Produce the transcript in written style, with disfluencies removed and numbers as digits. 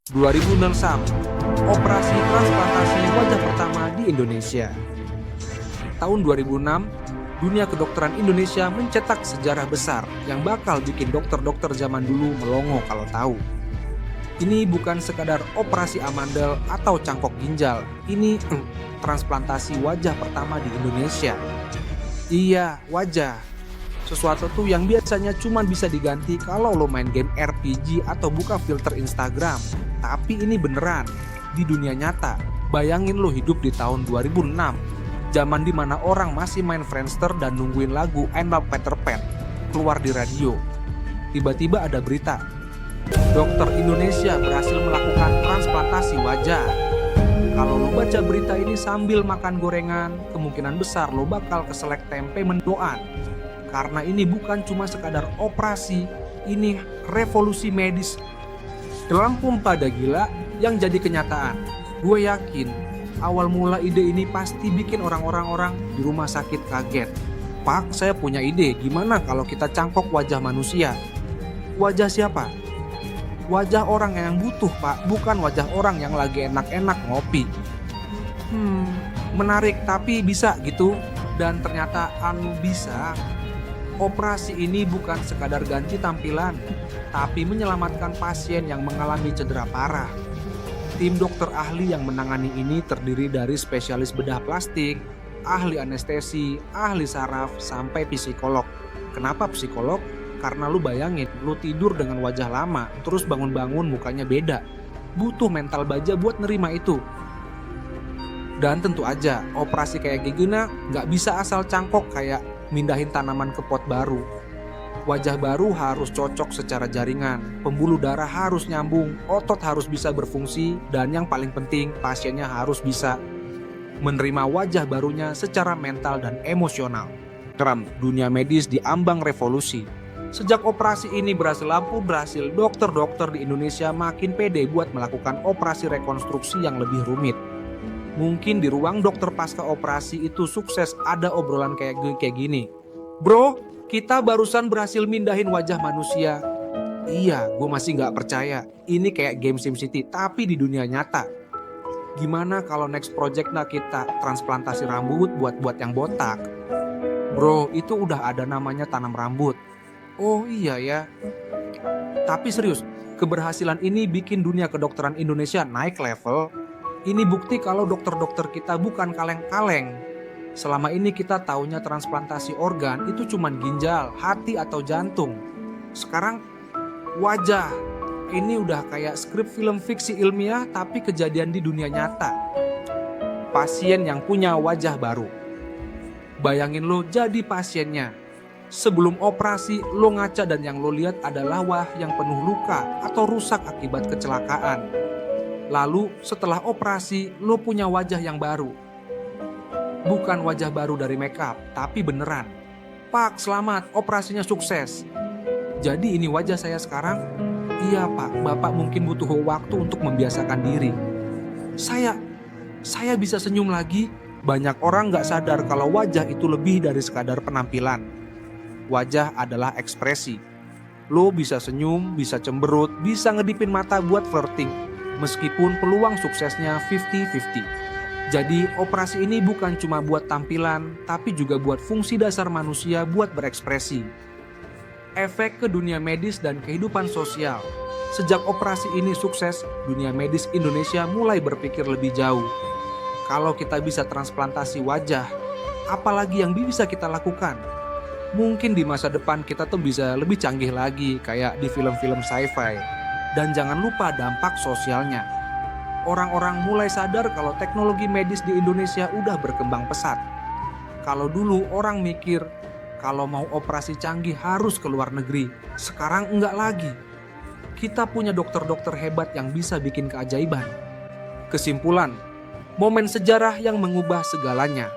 2006, operasi transplantasi wajah pertama di Indonesia. Tahun 2006, dunia kedokteran Indonesia mencetak sejarah besar yang bakal bikin dokter-dokter zaman dulu melongo kalau tahu. Ini bukan sekadar operasi amandel atau cangkok ginjal, ini transplantasi wajah pertama di Indonesia. Iya, wajah. Sesuatu tuh yang biasanya cuma bisa diganti kalau lo main game RPG atau buka filter Instagram. Tapi ini beneran, di dunia nyata. Bayangin lo hidup di tahun 2006, zaman dimana orang masih main Friendster dan nungguin lagu I'm a Peter Pan keluar di radio. Tiba-tiba ada berita, dokter Indonesia berhasil melakukan transplantasi wajah. Kalau lo baca berita ini sambil makan gorengan, kemungkinan besar lo bakal keselek tempe mendoan. Karena ini bukan cuma sekadar operasi, ini revolusi medis dalam pada gila yang jadi kenyataan. Gue yakin awal mula ide ini pasti bikin orang-orang di rumah sakit kaget. Pak, saya punya ide, gimana kalau kita cangkok wajah manusia? Wajah siapa? Wajah orang yang butuh, Pak, bukan wajah orang yang lagi enak-enak ngopi. Menarik, tapi bisa gitu. Dan ternyata bisa. Operasi ini bukan sekadar ganti tampilan, tapi menyelamatkan pasien yang mengalami cedera parah. Tim dokter ahli yang menangani ini terdiri dari spesialis bedah plastik, ahli anestesi, ahli saraf, sampai psikolog. Kenapa psikolog? Karena lu bayangin, lu tidur dengan wajah lama, terus bangun-bangun mukanya beda. Butuh mental baja buat nerima itu. Dan tentu aja, operasi kayak gini nggak bisa asal cangkok kayak mindahin tanaman ke pot baru. Wajah baru harus cocok secara jaringan, pembuluh darah harus nyambung, otot harus bisa berfungsi, dan yang paling penting pasiennya harus bisa menerima wajah barunya secara mental dan emosional. Dunia medis diambang revolusi. Sejak operasi ini berhasil dokter-dokter di Indonesia makin pede buat melakukan operasi rekonstruksi yang lebih rumit. Mungkin di ruang dokter pasca operasi itu sukses ada obrolan kayak gini. Bro, kita barusan berhasil mindahin wajah manusia. Iya, gue masih gak percaya. Ini kayak game SimCity tapi di dunia nyata. Gimana kalau next project kita transplantasi rambut buat yang botak? Bro, itu udah ada namanya tanam rambut. Oh iya ya. Tapi serius, keberhasilan ini bikin dunia kedokteran Indonesia naik level. Ini bukti kalau dokter-dokter kita bukan kaleng-kaleng. Selama ini kita taunya transplantasi organ itu cuman ginjal, hati atau jantung. Sekarang wajah. Ini udah kayak skrip film fiksi ilmiah tapi kejadian di dunia nyata. Pasien yang punya wajah baru. Bayangin lo jadi pasiennya. Sebelum operasi lo ngaca dan yang lo lihat adalah wajah yang penuh luka atau rusak akibat kecelakaan. Lalu setelah operasi lo punya wajah yang baru. Bukan wajah baru dari makeup, tapi beneran. Pak, selamat, operasinya sukses. Jadi ini wajah saya sekarang? Iya Pak, Bapak mungkin butuh waktu untuk membiasakan diri. Saya bisa senyum lagi. Banyak orang gak sadar kalau wajah itu lebih dari sekadar penampilan. Wajah adalah ekspresi. Lo bisa senyum, bisa cemberut, bisa ngedipin mata buat flirting. Meskipun peluang suksesnya 50-50. Jadi operasi ini bukan cuma buat tampilan, tapi juga buat fungsi dasar manusia buat berekspresi. Efek ke dunia medis dan kehidupan sosial. Sejak operasi ini sukses, dunia medis Indonesia mulai berpikir lebih jauh. Kalau kita bisa transplantasi wajah, apalagi yang bisa kita lakukan? Mungkin di masa depan kita tuh bisa lebih canggih lagi kayak di film-film sci-fi. Dan jangan lupa dampak sosialnya. Orang-orang mulai sadar kalau teknologi medis di Indonesia udah berkembang pesat. Kalau dulu orang mikir kalau mau operasi canggih harus ke luar negeri. Sekarang enggak lagi. Kita punya dokter-dokter hebat yang bisa bikin keajaiban. Kesimpulan, momen sejarah yang mengubah segalanya.